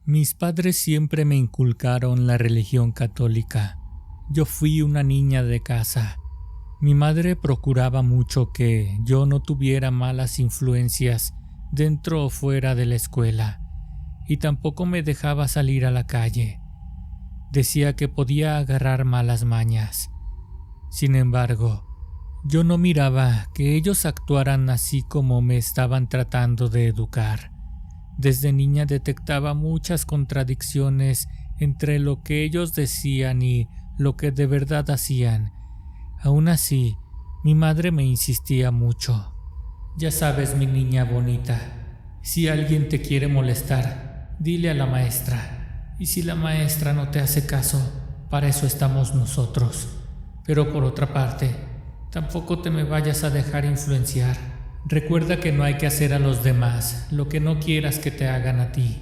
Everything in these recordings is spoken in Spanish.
Mis padres siempre me inculcaron la religión católica. Yo fui una niña de casa. Mi madre procuraba mucho que yo no tuviera malas influencias dentro o fuera de la escuela, y tampoco me dejaba salir a la calle. Decía que podía agarrar malas mañas. Sin embargo, yo no miraba que ellos actuaran así como me estaban tratando de educar. Desde niña detectaba muchas contradicciones entre lo que ellos decían y lo que de verdad hacían. Aún así, mi madre me insistía mucho. Ya sabes, mi niña bonita, si alguien te quiere molestar, dile a la maestra. Y si la maestra no te hace caso, para eso estamos nosotros. Pero por otra parte, tampoco te me vayas a dejar influenciar. Recuerda que no hay que hacer a los demás lo que no quieras que te hagan a ti.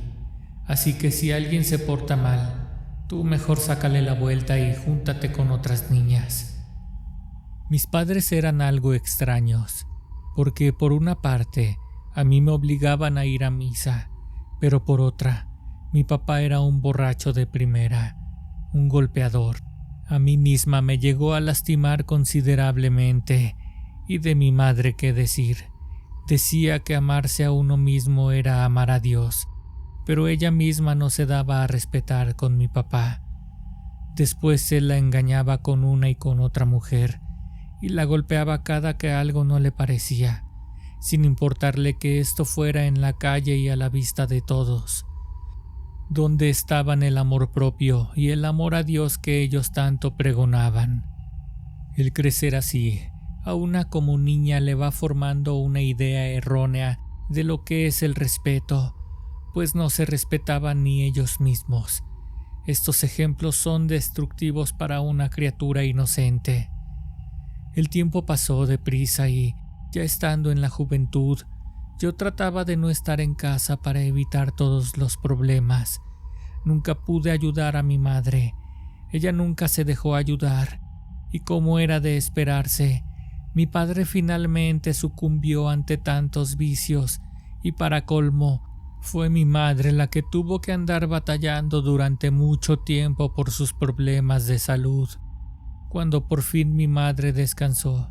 Así que si alguien se porta mal, tú mejor sácale la vuelta y júntate con otras niñas. Mis padres eran algo extraños, porque por una parte a mí me obligaban a ir a misa, pero por otra, mi papá era un borracho de primera, un golpeador. A mí misma me llegó a lastimar considerablemente, y de mi madre qué decir. Decía que amarse a uno mismo era amar a Dios, pero ella misma no se daba a respetar con mi papá. Después él la engañaba con una y con otra mujer, y la golpeaba cada que algo no le parecía, sin importarle que esto fuera en la calle y a la vista de todos. ¿Dónde estaban el amor propio y el amor a Dios que ellos tanto pregonaban? El crecer así, a una como niña le va formando una idea errónea de lo que es el respeto, pues no se respetaban ni ellos mismos. Estos ejemplos son destructivos para una criatura inocente. El tiempo pasó deprisa y, ya estando en la juventud, yo trataba de no estar en casa para evitar todos los problemas. Nunca pude ayudar a mi madre. Ella nunca se dejó ayudar, y como era de esperarse, mi padre finalmente sucumbió ante tantos vicios, y para colmo, fue mi madre la que tuvo que andar batallando durante mucho tiempo por sus problemas de salud. Cuando por fin mi madre descansó,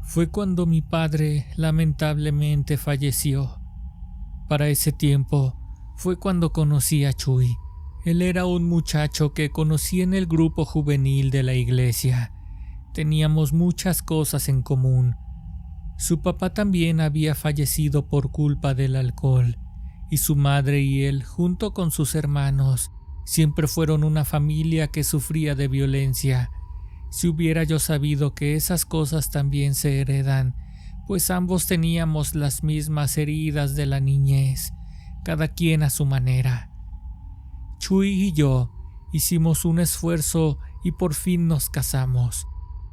fue cuando mi padre lamentablemente falleció. Para ese tiempo fue cuando conocí a Chuy. Él era un muchacho que conocí en el grupo juvenil de la iglesia. Teníamos muchas cosas en común. Su papá también había fallecido por culpa del alcohol, y su madre y él, junto con sus hermanos, siempre fueron una familia que sufría de violencia. Si hubiera yo sabido que esas cosas también se heredan, pues ambos teníamos las mismas heridas de la niñez, cada quien a su manera. Chuy y yo hicimos un esfuerzo y por fin nos casamos.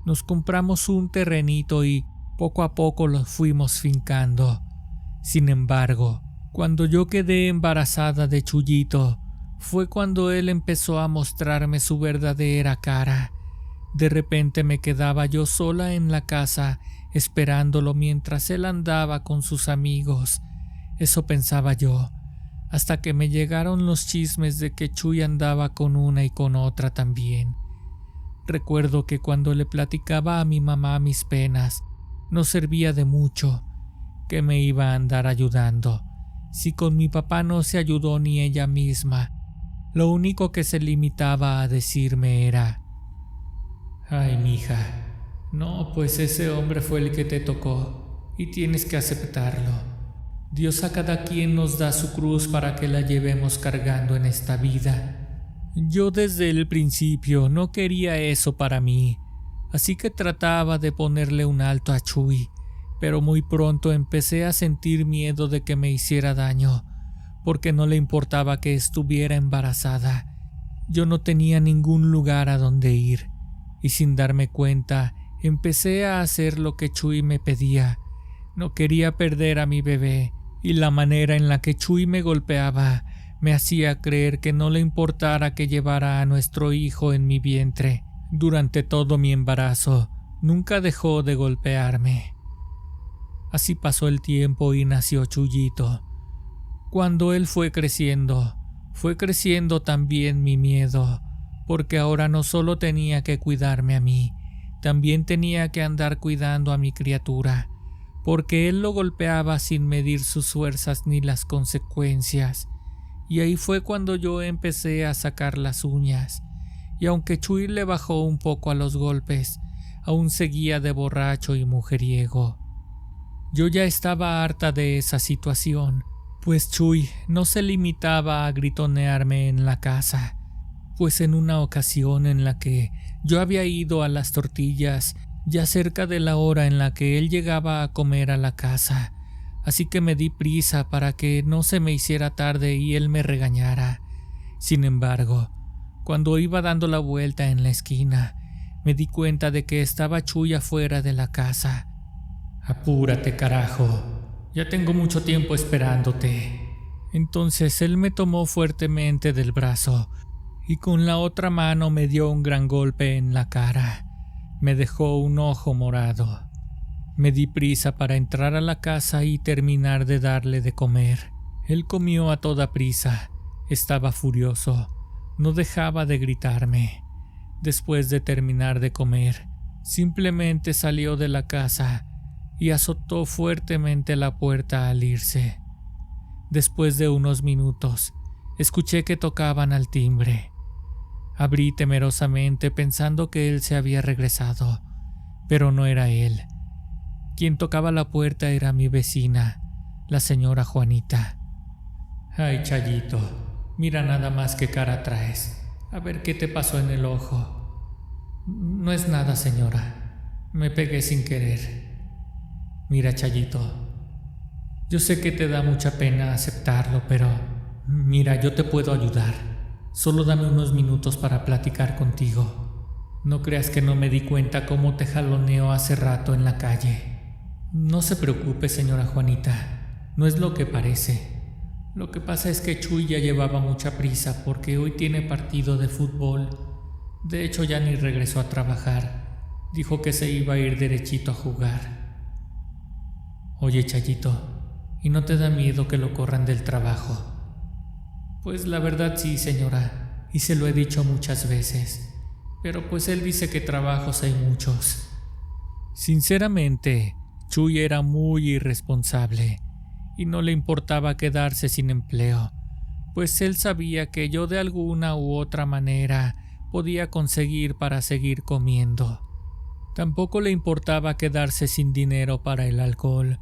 Nos compramos un terrenito y poco a poco lo fuimos fincando. Sin embargo, cuando yo quedé embarazada de Chuyito, fue cuando él empezó a mostrarme su verdadera cara. De repente me quedaba yo sola en la casa, esperándolo mientras él andaba con sus amigos. Eso pensaba yo, hasta que me llegaron los chismes de que Chuy andaba con una y con otra también. Recuerdo que cuando le platicaba a mi mamá mis penas, no servía de mucho, que me iba a andar ayudando. Si con mi papá no se ayudó ni ella misma, lo único que se limitaba a decirme era: «Ay, mija, no, pues ese hombre fue el que te tocó y tienes que aceptarlo. Dios a cada quien nos da su cruz para que la llevemos cargando en esta vida». Yo desde el principio no quería eso para mí, así que trataba de ponerle un alto a Chuy, pero muy pronto empecé a sentir miedo de que me hiciera daño, porque no le importaba que estuviera embarazada. Yo no tenía ningún lugar a donde ir, y sin darme cuenta empecé a hacer lo que Chuy me pedía. No quería perder a mi bebé, y la manera en la que Chuy me golpeaba me hacía creer que no le importara que llevara a nuestro hijo en mi vientre. Durante todo mi embarazo, nunca dejó de golpearme. Así pasó el tiempo y nació Chuyito. Cuando él fue creciendo, Fue creciendo también mi miedo, porque ahora no solo tenía que cuidarme a mí, también tenía que andar cuidando a mi criatura, porque él lo golpeaba sin medir sus fuerzas ni las consecuencias. Y ahí fue cuando yo empecé a sacar las uñas, y aunque Chuy le bajó un poco a los golpes, aún seguía de borracho y mujeriego. Yo ya estaba harta de esa situación, pues Chuy no se limitaba a gritonearme en la casa, pues en una ocasión en la que yo había ido a las tortillas, ya cerca de la hora en la que él llegaba a comer a la casa, así que me di prisa para que no se me hiciera tarde y él me regañara. Sin embargo, cuando iba dando la vuelta en la esquina, me di cuenta de que estaba Chuy afuera de la casa. «Apúrate, carajo, ya tengo mucho tiempo esperándote». Entonces él me tomó fuertemente del brazo y con la otra mano me dio un gran golpe en la cara. Me dejó un ojo morado. Me di prisa para entrar a la casa y terminar de darle de comer. Él comió a toda prisa. Estaba furioso. No dejaba de gritarme. Después de terminar de comer, simplemente salió de la casa y azotó fuertemente la puerta al irse. Después de unos minutos, escuché que tocaban al timbre. Abrí temerosamente pensando que él se había regresado, pero no era él. Quien tocaba la puerta era mi vecina, la señora Juanita. «Ay, Chayito, mira nada más qué cara traes. A ver qué te pasó en el ojo». «No es nada, señora. Me pegué sin querer». «Mira, Chayito, yo sé que te da mucha pena aceptarlo, pero mira, yo te puedo ayudar. Solo dame unos minutos para platicar contigo. No creas que no me di cuenta cómo te jaloneo hace rato en la calle». «No se preocupe, señora Juanita, no es lo que parece. Lo que pasa es que Chuy ya llevaba mucha prisa porque hoy tiene partido de fútbol. De hecho, ya ni regresó a trabajar. Dijo que se iba a ir derechito a jugar». «Oye, Chayito, ¿y no te da miedo que lo corran del trabajo?» «Pues la verdad sí, señora, y se lo he dicho muchas veces. Pero pues él dice que trabajos hay muchos». Sinceramente, Chuy era muy irresponsable y no le importaba quedarse sin empleo, pues él sabía que yo de alguna u otra manera podía conseguir para seguir comiendo. Tampoco le importaba quedarse sin dinero para el alcohol,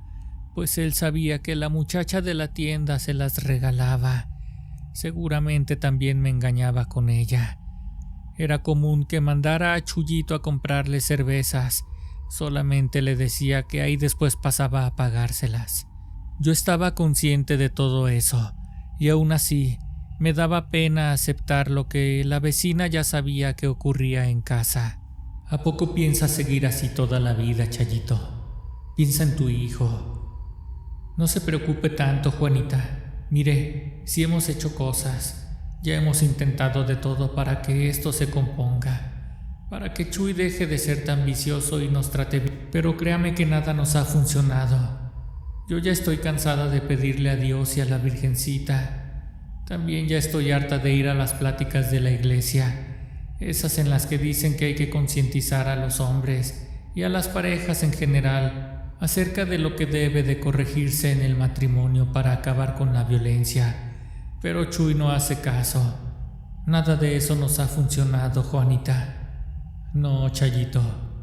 pues él sabía que la muchacha de la tienda se las regalaba. Seguramente también me engañaba con ella. Era común que mandara a Chuyito a comprarle cervezas. Solamente le decía que ahí después pasaba a pagárselas. Yo estaba consciente de todo eso, y aún así me daba pena aceptar lo que la vecina ya sabía que ocurría en casa. ¿A poco piensas seguir así toda la vida, Chayito? Piensa en tu hijo. No se preocupe tanto, Juanita. Mire, si hemos hecho cosas, ya hemos intentado de todo para que esto se componga. Para que Chuy deje de ser tan vicioso y nos trate bien, pero créame que nada nos ha funcionado. Yo ya estoy cansada de pedirle a Dios y a la Virgencita. También ya estoy harta de ir a las pláticas de la iglesia, esas en las que dicen que hay que concientizar a los hombres y a las parejas en general acerca de lo que debe de corregirse en el matrimonio para acabar con la violencia. Pero Chuy no hace caso. Nada de eso nos ha funcionado, Juanita. No, Chayito,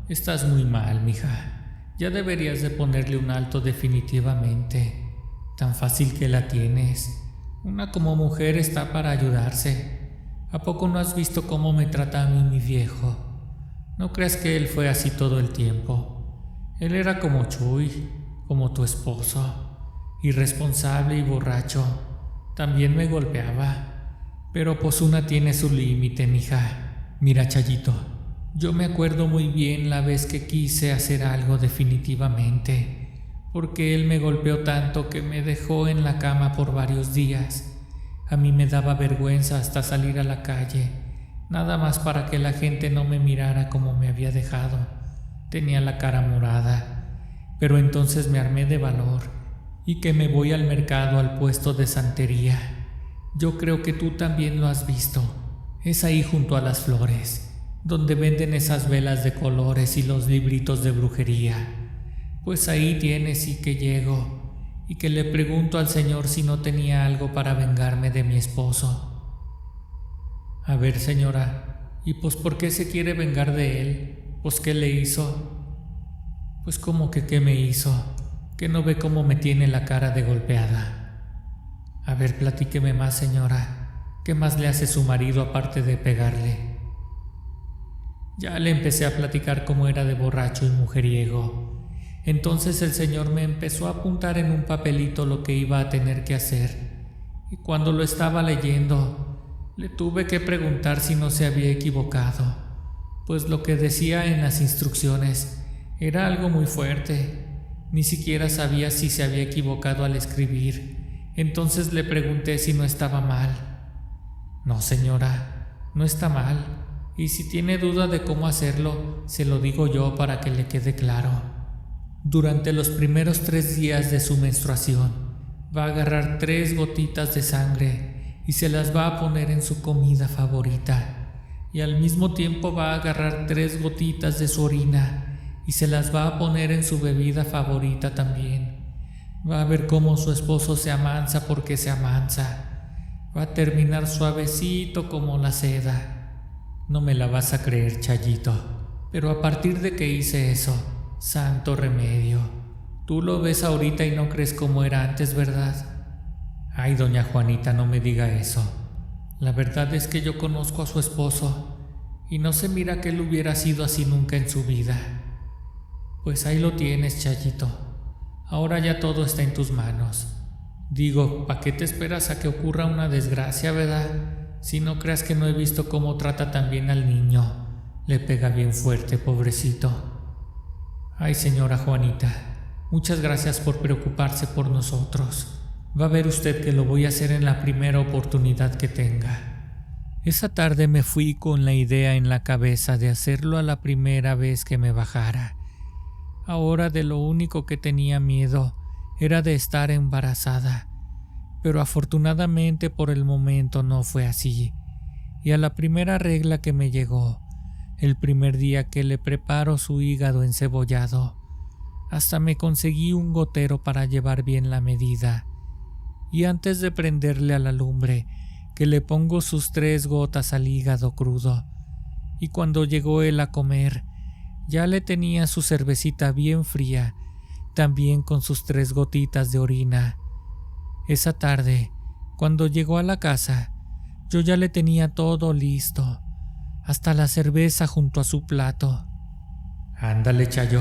estás muy mal, mija. Ya deberías de ponerle un alto definitivamente. Tan fácil que la tienes. Una como mujer está para ayudarse. ¿A poco no has visto cómo me trata a mí mi viejo? No creas que él fue así todo el tiempo. Él era como Chuy, como tu esposo, irresponsable y borracho. También me golpeaba. Pero pues una tiene su límite, mija. Mira, Chayito, yo me acuerdo muy bien la vez que quise hacer algo definitivamente, porque él me golpeó tanto que me dejó en la cama por varios días. A mí me daba vergüenza hasta salir a la calle, nada más para que la gente no me mirara como me había dejado. Tenía la cara morada, pero entonces me armé de valor y que me voy al mercado al puesto de santería. Yo creo que tú también lo has visto. Es ahí junto a las flores, donde venden esas velas de colores y los libritos de brujería. Pues ahí tienes y que llego, y que le pregunto al Señor si no tenía algo para vengarme de mi esposo. A ver, señora, ¿y pues por qué se quiere vengar de él? ¿Pues qué le hizo? Pues ¿cómo que qué me hizo? ¿Que no ve cómo me tiene la cara de golpeada? A ver, platíqueme más, señora. ¿Qué más le hace su marido aparte de pegarle? Ya le empecé a platicar cómo era de borracho y mujeriego. Entonces el señor me empezó a apuntar en un papelito lo que iba a tener que hacer. Y cuando lo estaba leyendo, le tuve que preguntar si no se había equivocado, pues lo que decía en las instrucciones era algo muy fuerte. Ni siquiera sabía si se había equivocado al escribir. Entonces le pregunté si no estaba mal. No, señora, no está mal. Y si tiene duda de cómo hacerlo, se lo digo yo para que le quede claro. Durante los primeros 3 días de su menstruación, va a agarrar 3 gotitas de sangre y se las va a poner en su comida favorita. Y al mismo tiempo va a agarrar 3 gotitas de su orina y se las va a poner en su bebida favorita también. Va a ver cómo su esposo se amansa porque se amansa. Va a terminar suavecito como la seda. No me la vas a creer, Chayito, pero a partir de que hice eso, santo remedio. Tú lo ves ahorita y no crees como era antes, ¿verdad? Ay, doña Juanita, no me diga eso. La verdad es que yo conozco a su esposo y no se mira que él hubiera sido así nunca en su vida. Pues ahí lo tienes, Chayito. Ahora ya todo está en tus manos. Digo, ¿para qué te esperas a que ocurra una desgracia, verdad? Si no creas que no he visto cómo trata también al niño. Le pega bien fuerte, pobrecito. Ay, señora Juanita, muchas gracias por preocuparse por nosotros. Va a ver usted que lo voy a hacer en la primera oportunidad que tenga. Esa tarde me fui con la idea en la cabeza de hacerlo a la primera vez que me bajara. Ahora de lo único que tenía miedo era de estar embarazada, pero afortunadamente por el momento no fue así. Y a la primera regla que me llegó, el primer día que le preparo su hígado encebollado, hasta me conseguí un gotero para llevar bien la medida. Y antes de prenderle a la lumbre, que le pongo sus 3 gotas al hígado crudo. Y cuando llegó él a comer, ya le tenía su cervecita bien fría, también con sus 3 gotitas de orina. Esa tarde, cuando llegó a la casa, yo ya le tenía todo listo, hasta la cerveza junto a su plato. Ándale, Chayo,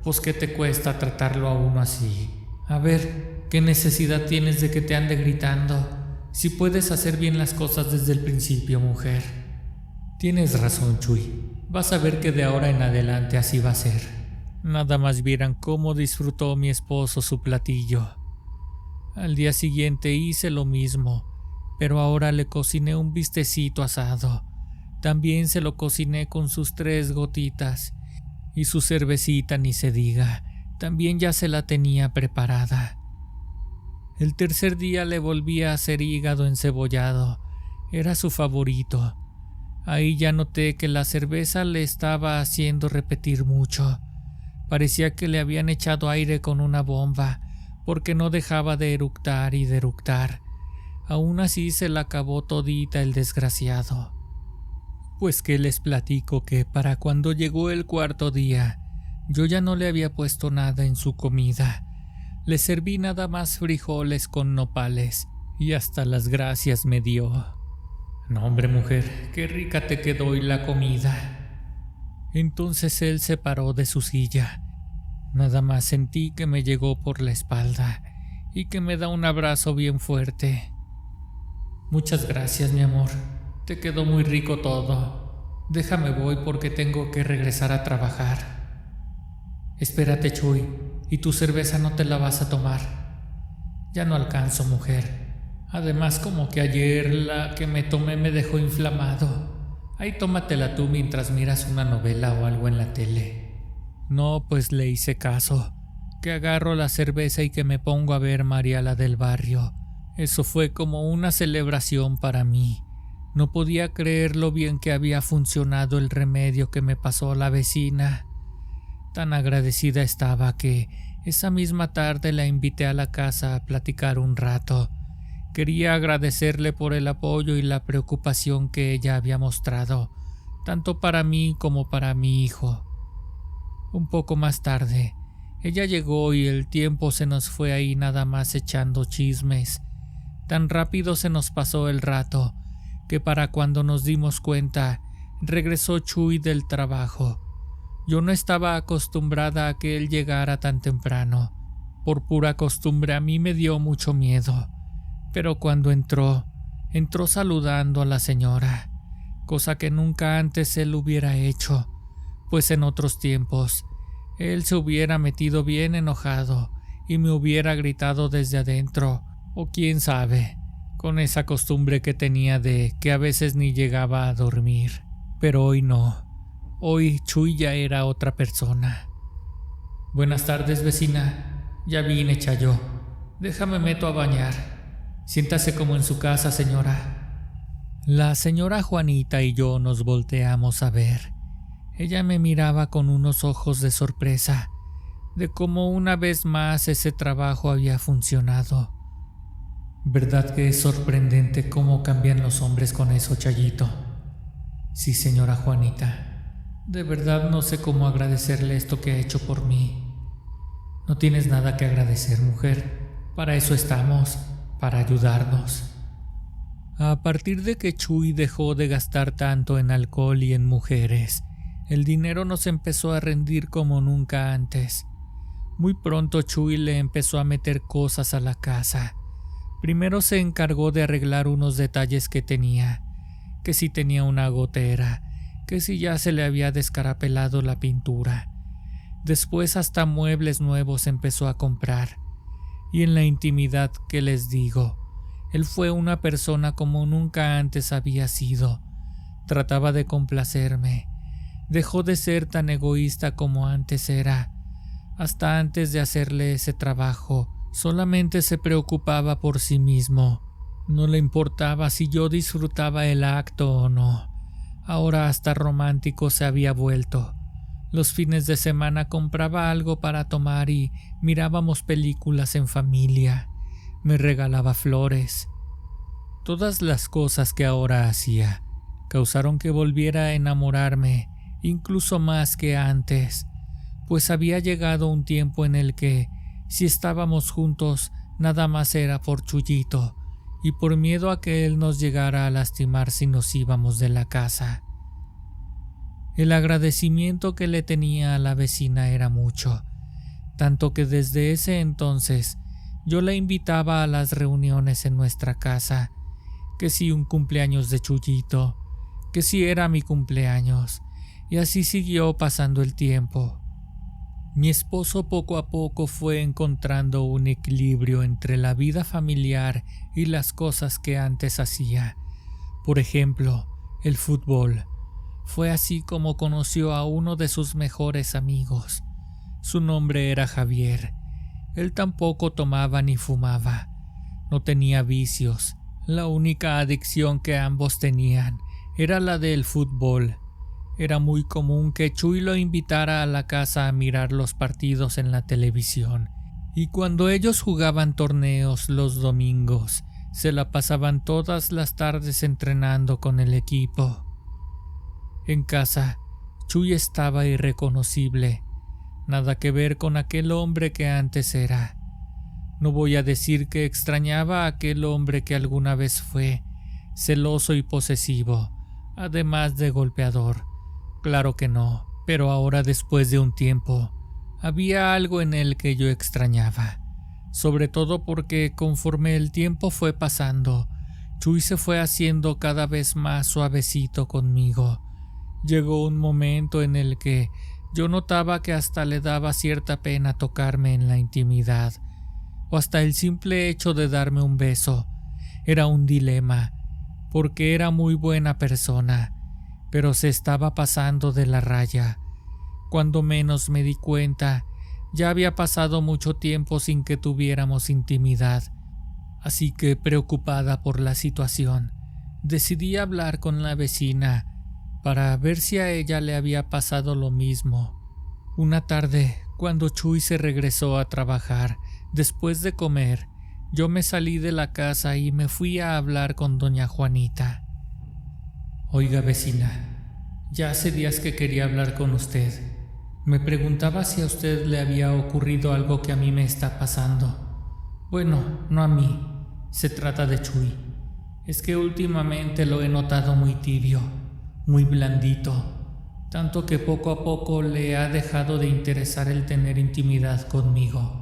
pues ¿qué te cuesta tratarlo a uno así? A ver, ¿qué necesidad tienes de que te ande gritando? Si puedes hacer bien las cosas desde el principio, mujer. Tienes razón, Chuy. Vas a ver que de ahora en adelante así va a ser. Nada más vieran cómo disfrutó mi esposo su platillo. Al día siguiente hice lo mismo, pero ahora le cociné un bistecito asado. También se lo cociné con sus 3 gotitas. Y su cervecita ni se diga, también ya se la tenía preparada. El tercer día le volví a hacer hígado encebollado. Era su favorito. Ahí ya noté que la cerveza le estaba haciendo repetir mucho. Parecía que le habían echado aire con una bomba, porque no dejaba de eructar y de eructar. Aún así se la acabó todita el desgraciado. Pues que les platico que para cuando llegó el 4.º día, yo ya no le había puesto nada en su comida. Le serví nada más frijoles con nopales y hasta las gracias me dio. No, hombre, mujer, qué rica te quedó hoy la comida. Entonces él se paró de su silla. Nada más sentí que me llegó por la espalda y que me da un abrazo bien fuerte. Muchas gracias, mi amor. Te quedó muy rico todo. Déjame voy porque tengo que regresar a trabajar. Espérate, Chuy, ¿y tu cerveza no te la vas a tomar? Ya no alcanzo, mujer. Además, como que ayer la que me tomé me dejó inflamado. Ahí tómatela tú mientras miras una novela o algo en la tele. No, pues le hice caso, que agarro la cerveza y que me pongo a ver María la del barrio, Eso fue como una celebración para mí. No podía creer lo bien que había funcionado el remedio que me pasó la vecina. Tan agradecida estaba que esa misma tarde la invité a la casa a platicar un rato. Quería agradecerle por el apoyo y la preocupación que ella había mostrado, tanto para mí como para mi hijo. Un poco más tarde, ella llegó y el tiempo se nos fue ahí nada más echando chismes. Tan rápido se nos pasó el rato que para cuando nos dimos cuenta, regresó Chuy del trabajo. Yo no estaba acostumbrada a que él llegara tan temprano. Por pura costumbre a mí me dio mucho miedo. Pero cuando entró saludando a la señora, cosa que nunca antes él hubiera hecho, pues en otros tiempos él se hubiera metido bien enojado y me hubiera gritado desde adentro, o quién sabe, con esa costumbre que tenía de que a veces ni llegaba a dormir. Pero hoy no. Hoy Chuy ya era otra persona. Buenas tardes, vecina. Ya vine, Chayo. Déjame meto a bañar. Siéntase como en su casa, señora. La señora Juanita y yo nos volteamos a ver. Ella me miraba con unos ojos de sorpresa, de cómo una vez más ese trabajo había funcionado. ¿Verdad que es sorprendente cómo cambian los hombres con eso, Chayito? Sí, señora Juanita. De verdad no sé cómo agradecerle esto que ha hecho por mí. No tienes nada que agradecer, mujer. Para eso estamos, para ayudarnos. A partir de que Chuy dejó de gastar tanto en alcohol y en mujeres, el dinero nos empezó a rendir como nunca antes. Muy pronto Chuy le empezó a meter cosas a la casa. Primero se encargó de arreglar unos detalles que tenía, que si tenía una gotera, que si ya se le había descarapelado la pintura. Después hasta muebles nuevos empezó a comprar. Y en la intimidad, ¿qué les digo? Él fue una persona como nunca antes había sido. Trataba de complacerme. Dejó de ser tan egoísta como antes era. Hasta antes de hacerle ese trabajo, solamente se preocupaba por sí mismo. No le importaba si yo disfrutaba el acto o no. Ahora hasta romántico se había vuelto. Los fines de semana compraba algo para tomar y mirábamos películas en familia. Me regalaba flores. Todas las cosas que ahora hacía causaron que volviera a enamorarme, incluso más que antes, pues había llegado un tiempo en el que, si estábamos juntos, nada más era por Chuyito y por miedo a que él nos llegara a lastimar si nos íbamos de la casa. El agradecimiento que le tenía a la vecina era mucho, tanto que desde ese entonces yo la invitaba a las reuniones en nuestra casa, que si un cumpleaños de Chuyito, que si era mi cumpleaños, y así siguió pasando el tiempo. Mi esposo poco a poco fue encontrando un equilibrio entre la vida familiar y las cosas que antes hacía. Por ejemplo, el fútbol. Fue así como conoció a uno de sus mejores amigos. Su nombre era Javier. Él tampoco tomaba ni fumaba. No tenía vicios. La única adicción que ambos tenían era la del fútbol. Era muy común que Chuy lo invitara a la casa a mirar los partidos en la televisión, y cuando ellos jugaban torneos los domingos, se la pasaban todas las tardes entrenando con el equipo. En casa, Chuy estaba irreconocible, nada que ver con aquel hombre que antes era. No voy a decir que extrañaba a aquel hombre que alguna vez fue, celoso y posesivo, además de golpeador. Claro que no, pero ahora después de un tiempo, había algo en él que yo extrañaba, sobre todo porque conforme el tiempo fue pasando, Chuy se fue haciendo cada vez más suavecito conmigo. Llegó un momento en el que yo notaba que hasta le daba cierta pena tocarme en la intimidad, o hasta el simple hecho de darme un beso. Era un dilema, porque era muy buena persona, pero se estaba pasando de la raya. Cuando menos me di cuenta, ya había pasado mucho tiempo sin que tuviéramos intimidad. Así que, preocupada por la situación, decidí hablar con la vecina para ver si a ella le había pasado lo mismo. Una tarde, cuando Chuy se regresó a trabajar, después de comer, yo me salí de la casa y me fui a hablar con doña Juanita. Oiga, vecina, ya hace días que quería hablar con usted. Me preguntaba si a usted le había ocurrido algo que a mí me está pasando. Bueno, no a mí, se trata de Chuy. Es que últimamente lo he notado muy tibio, muy blandito, tanto que poco a poco le ha dejado de interesar el tener intimidad conmigo.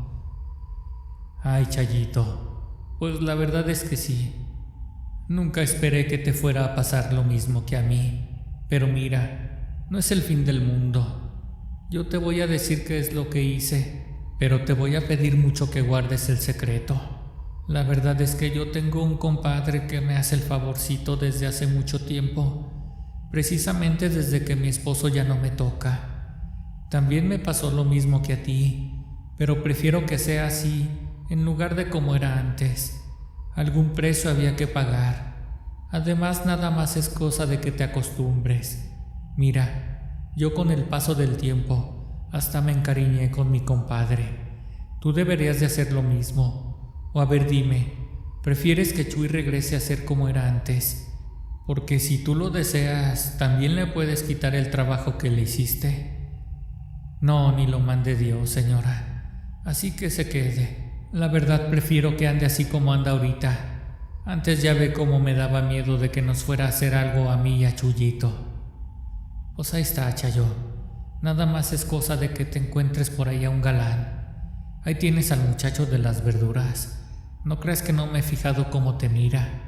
Ay, Chayito, pues la verdad es que sí. Nunca esperé que te fuera a pasar lo mismo que a mí, pero mira, no es el fin del mundo. Yo te voy a decir qué es lo que hice, pero te voy a pedir mucho que guardes el secreto. La verdad es que yo tengo un compadre que me hace el favorcito desde hace mucho tiempo, precisamente desde que mi esposo ya no me toca. También me pasó lo mismo que a ti, pero prefiero que sea así en lugar de como era antes. Algún precio había que pagar. Además, nada más es cosa de que te acostumbres. Mira, yo con el paso del tiempo hasta me encariñé con mi compadre. Tú deberías de hacer lo mismo. O a ver, dime, ¿prefieres que Chuy regrese a ser como era antes? Porque si tú lo deseas, también le puedes quitar el trabajo que le hiciste. No, ni lo mande Dios, señora. Así que se quede. La verdad prefiero que ande así como anda ahorita. Antes ya ve cómo me daba miedo de que nos fuera a hacer algo a mí y a Chuyito. Pues ahí está, Chayo. Nada más es cosa de que te encuentres por ahí a un galán. Ahí tienes al muchacho de las verduras. No creas que no me he fijado cómo te mira.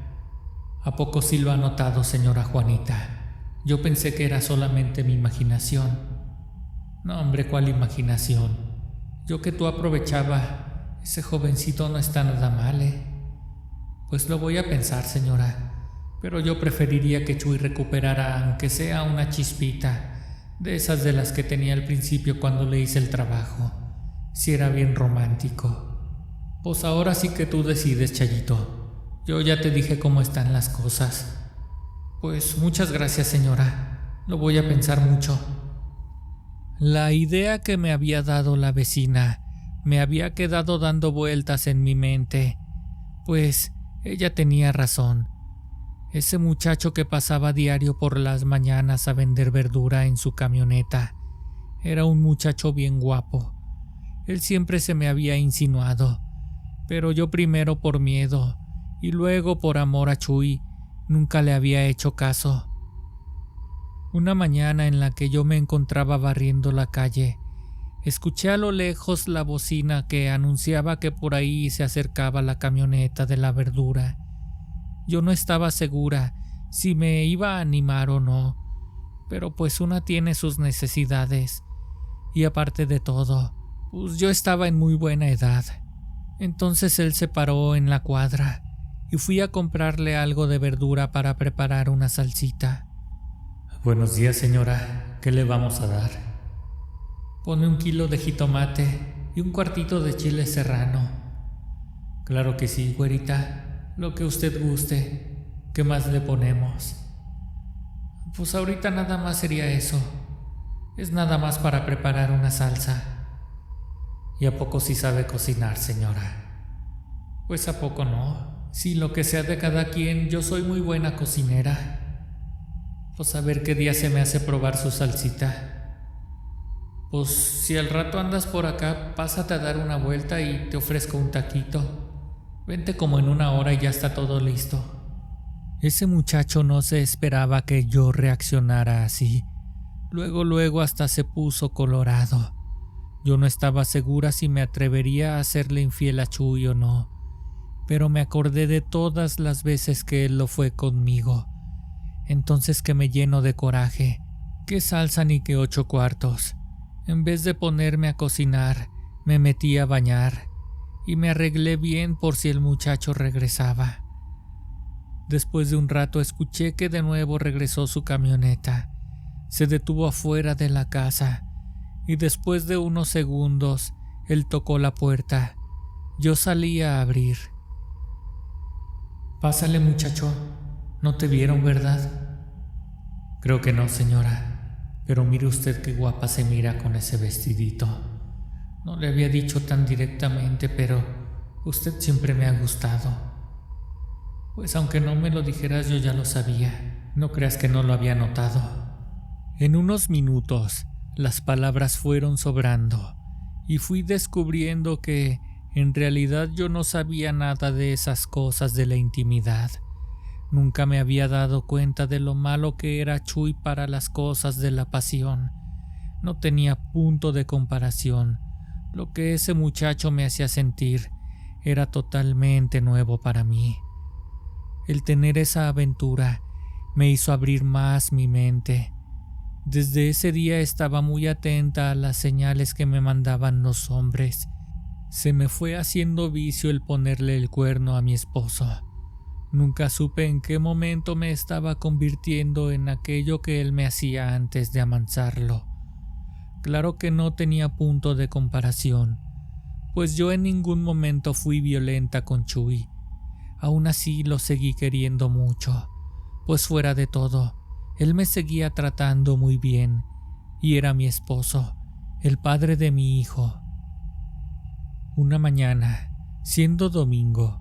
¿A poco sí lo ha notado, señora Juanita? Yo pensé que era solamente mi imaginación. No, hombre, ¿cuál imaginación? Yo que tú aprovechaba. Ese jovencito no está nada mal, Pues lo voy a pensar, señora. Pero yo preferiría que Chuy recuperara, aunque sea una chispita, de esas de las que tenía al principio cuando le hice el trabajo. Si era bien romántico. Pues ahora sí que tú decides, Chayito. Yo ya te dije cómo están las cosas. Pues muchas gracias, señora. Lo voy a pensar mucho. La idea que me había dado la vecina me había quedado dando vueltas en mi mente, pues ella tenía razón. Ese muchacho que pasaba diario por las mañanas a vender verdura en su camioneta era un muchacho bien guapo. Él siempre se me había insinuado, pero yo primero por miedo y luego por amor a Chuy nunca le había hecho caso. Una mañana en la que yo me encontraba barriendo la calle, escuché a lo lejos la bocina que anunciaba que por ahí se acercaba la camioneta de la verdura. Yo no estaba segura si me iba a animar o no, pero pues una tiene sus necesidades. Y aparte de todo, pues yo estaba en muy buena edad. Entonces él se paró en la cuadra y fui a comprarle algo de verdura para preparar una salsita. Buenos días, señora. ¿Qué le vamos a dar? Pone 1 kilo de jitomate y 1/4 de chile serrano. Claro que sí, güerita. Lo que usted guste. ¿Qué más le ponemos? Pues ahorita nada más sería eso. Es nada más para preparar una salsa. ¿Y a poco sí sabe cocinar, señora? Pues a poco no. Sí, lo que sea de cada quien, yo soy muy buena cocinera. Pues a ver qué día se me hace probar su salsita. Pues si al rato andas por acá, pásate a dar una vuelta y te ofrezco un taquito. Vente como en 1 hora y ya está todo listo. Ese muchacho no se esperaba que yo reaccionara así. Luego hasta se puso colorado. Yo no estaba segura si me atrevería a hacerle infiel a Chuy o no, pero me acordé de todas las veces que él lo fue conmigo. Entonces que me lleno de coraje. Qué salsa ni qué 8 cuartos. En vez de ponerme a cocinar, me metí a bañar y me arreglé bien por si el muchacho regresaba. Después de un rato escuché que de nuevo regresó su camioneta. Se detuvo afuera de la casa y después de unos segundos él tocó la puerta. Yo salí a abrir. Pásale, muchacho. No te vieron, ¿verdad? Creo que no, señora. Pero mire usted qué guapa se mira con ese vestidito. No le había dicho tan directamente, pero usted siempre me ha gustado. Pues aunque no me lo dijeras, yo ya lo sabía. No creas que no lo había notado. En unos minutos, las palabras fueron sobrando y fui descubriendo que en realidad yo no sabía nada de esas cosas de la intimidad. Nunca me había dado cuenta de lo malo que era Chuy para las cosas de la pasión. No tenía punto de comparación. Lo que ese muchacho me hacía sentir era totalmente nuevo para mí. El tener esa aventura me hizo abrir más mi mente. Desde ese día estaba muy atenta a las señales que me mandaban los hombres. Se me fue haciendo vicio el ponerle el cuerno a mi esposo. Nunca supe en qué momento me estaba convirtiendo en aquello que él me hacía antes de amansarlo. Claro que no tenía punto de comparación, pues yo en ningún momento fui violenta con Chuy. Aún así lo seguí queriendo mucho, pues fuera de todo, él me seguía tratando muy bien y era mi esposo, el padre de mi hijo. Una mañana, siendo domingo,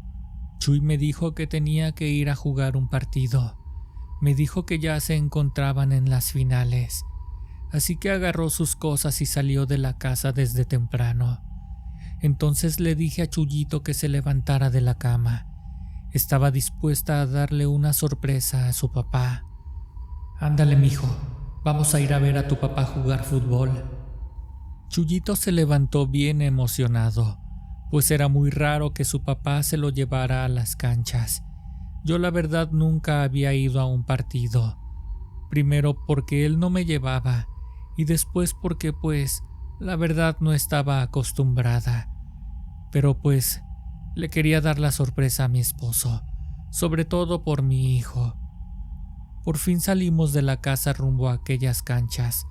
Chuy me dijo que tenía que ir a jugar un partido. Me dijo que ya se encontraban en las finales, así que agarró sus cosas y salió de la casa desde temprano. Entonces le dije a Chuyito que se levantara de la cama. Estaba dispuesta a darle una sorpresa a su papá. «Ándale, mijo, vamos a ir a ver a tu papá jugar fútbol». Chuyito se levantó bien emocionado, pues era muy raro que su papá se lo llevara a las canchas. Yo la verdad nunca había ido a un partido. Primero porque él no me llevaba y después porque la verdad no estaba acostumbrada. Pero le quería dar la sorpresa a mi esposo, sobre todo por mi hijo. Por fin salimos de la casa rumbo a aquellas canchas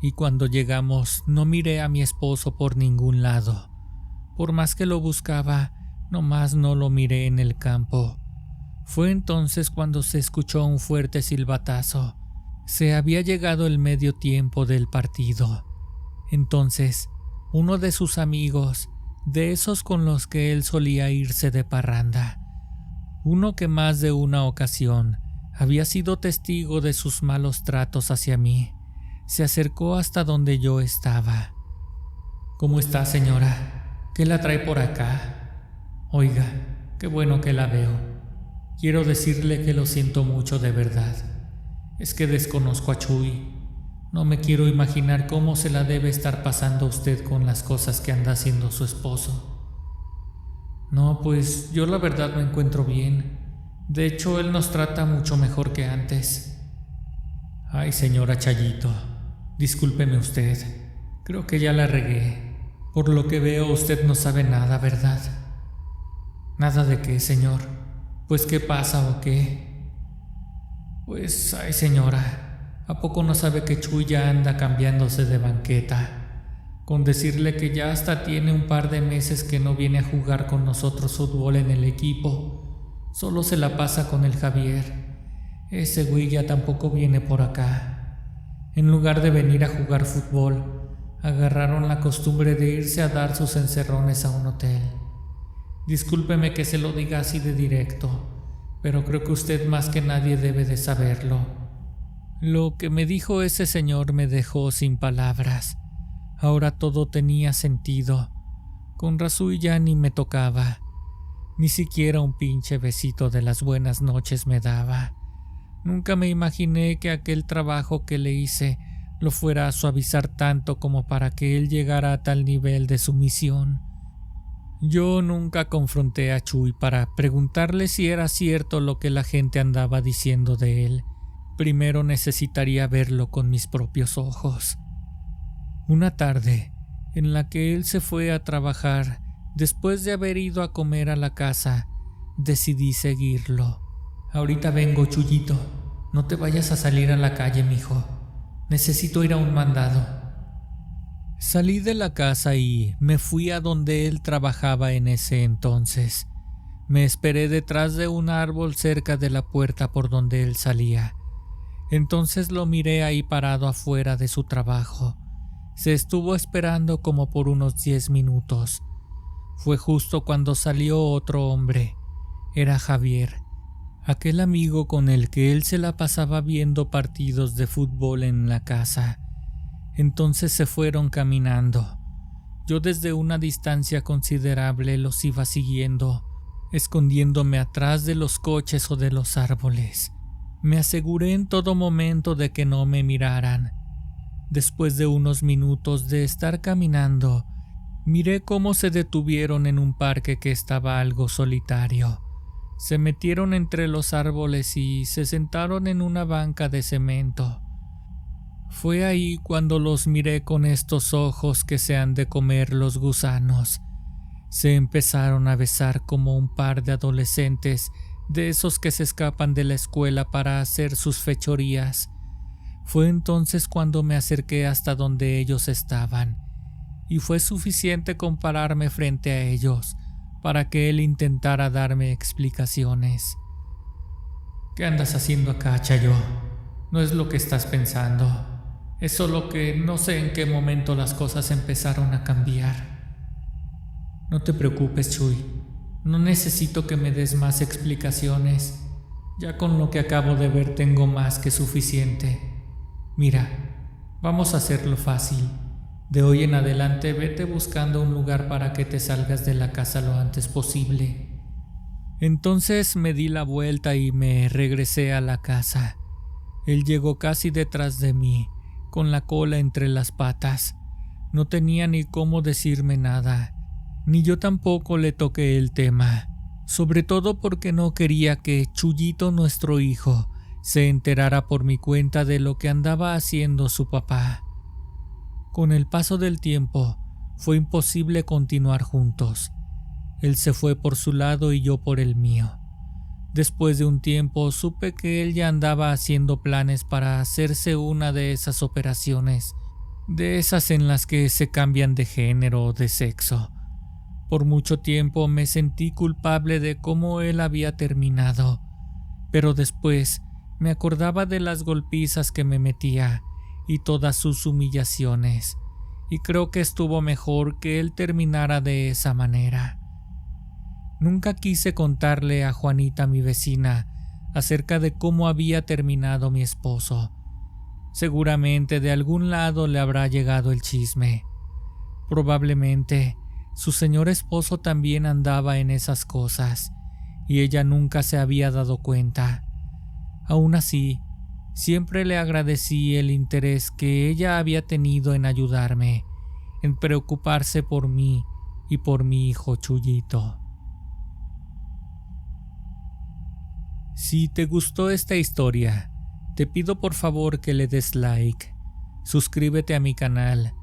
y cuando llegamos no miré a mi esposo por ningún lado. Por más que lo buscaba, nomás no lo miré en el campo. Fue entonces cuando se escuchó un fuerte silbatazo. Se había llegado el medio tiempo del partido. Entonces, uno de sus amigos, de esos con los que él solía irse de parranda, uno que más de una ocasión había sido testigo de sus malos tratos hacia mí, se acercó hasta donde yo estaba. «¿Cómo está, señora? ¿Qué la trae por acá? Oiga, qué bueno que la veo. Quiero decirle que lo siento mucho de verdad. Es que desconozco a Chuy. No me quiero imaginar cómo se la debe estar pasando usted con las cosas que anda haciendo su esposo». «No, pues yo la verdad me encuentro bien. De hecho, él nos trata mucho mejor que antes». «Ay, señora Chayito, discúlpeme usted. Creo que ya la regué. Por lo que veo, usted no sabe nada, ¿verdad?» «¿Nada de qué, señor? Pues, ¿qué pasa o qué?» «Pues, ay, señora, ¿a poco no sabe que Chuy ya anda cambiándose de banqueta? Con decirle que ya hasta tiene un par de meses que no viene a jugar con nosotros fútbol en el equipo. Solo se la pasa con el Javier. Ese güey ya tampoco viene por acá. En lugar de venir a jugar fútbol, agarraron la costumbre de irse a dar sus encerrones a un hotel. Discúlpeme que se lo diga así de directo, pero creo que usted más que nadie debe de saberlo». Lo que me dijo ese señor me dejó sin palabras. Ahora todo tenía sentido. Con razón ya ni me tocaba. Ni siquiera un pinche besito de las buenas noches me daba. Nunca me imaginé que aquel trabajo que le hice lo fuera a suavizar tanto como para que él llegara a tal nivel de sumisión. Yo nunca confronté a Chuy para preguntarle si era cierto lo que la gente andaba diciendo de él. Primero necesitaría verlo con mis propios ojos. Una tarde, en la que él se fue a trabajar, después de haber ido a comer a la casa, decidí seguirlo. «Ahorita vengo, Chuyito. No te vayas a salir a la calle, mijo. Necesito ir a un mandado». Salí de la casa y me fui a donde él trabajaba en ese entonces. Me esperé detrás de un árbol cerca de la puerta por donde él salía. Entonces lo miré ahí parado afuera de su trabajo. Se estuvo esperando como por unos 10 minutos. Fue justo cuando salió otro hombre. Era Javier, aquel amigo con el que él se la pasaba viendo partidos de fútbol en la casa. Entonces se fueron caminando. Yo desde una distancia considerable los iba siguiendo, escondiéndome atrás de los coches o de los árboles. Me aseguré en todo momento de que no me miraran. Después de unos minutos de estar caminando, miré cómo se detuvieron en un parque que estaba algo solitario. Se metieron entre los árboles y se sentaron en una banca de cemento. Fue ahí cuando los miré con estos ojos que se han de comer los gusanos. Se empezaron a besar como un par de adolescentes, de esos que se escapan de la escuela para hacer sus fechorías. Fue entonces cuando me acerqué hasta donde ellos estaban, y fue suficiente con pararme frente a ellos para que él intentara darme explicaciones. ¿Qué andas haciendo acá, Chayo? No es lo que estás pensando. Es solo que no sé en qué momento las cosas empezaron a cambiar. No te preocupes, Chuy. No necesito que me des más explicaciones. Ya con lo que acabo de ver tengo más que suficiente. Mira, vamos a hacerlo fácil. De hoy en adelante vete buscando un lugar para que te salgas de la casa lo antes posible. Entonces me di la vuelta y me regresé a la casa. Él llegó casi detrás de mí, con la cola entre las patas. No tenía ni cómo decirme nada, ni yo tampoco le toqué el tema, sobre todo porque no quería que Chuyito, nuestro hijo, se enterara por mi cuenta de lo que andaba haciendo su papá. Con el paso del tiempo, fue imposible continuar juntos. Él se fue por su lado y yo por el mío. Después de un tiempo supe que él ya andaba haciendo planes para hacerse una de esas operaciones, de esas en las que se cambian de género o de sexo. Por mucho tiempo me sentí culpable de cómo él había terminado, pero después me acordaba de las golpizas que me metía y todas sus humillaciones, y creo que estuvo mejor que él terminara de esa manera. Nunca quise contarle a Juanita, mi vecina, acerca de cómo había terminado mi esposo. Seguramente de algún lado le habrá llegado el chisme. Probablemente su señor esposo también andaba en esas cosas, y ella nunca se había dado cuenta. Aún así, siempre le agradecí el interés que ella había tenido en ayudarme, en preocuparse por mí y por mi hijo Chuyito. Si te gustó esta historia, te pido por favor que le des like, suscríbete a mi canal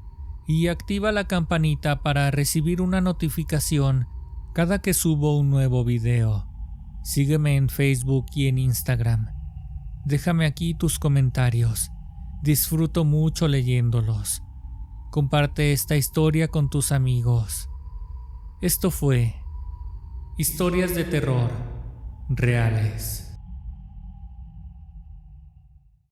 y activa la campanita para recibir una notificación cada que subo un nuevo video. Sígueme en Facebook y en Instagram. Déjame aquí tus comentarios. Disfruto mucho leyéndolos. Comparte esta historia con tus amigos. Esto fue Historias de Terror Reales.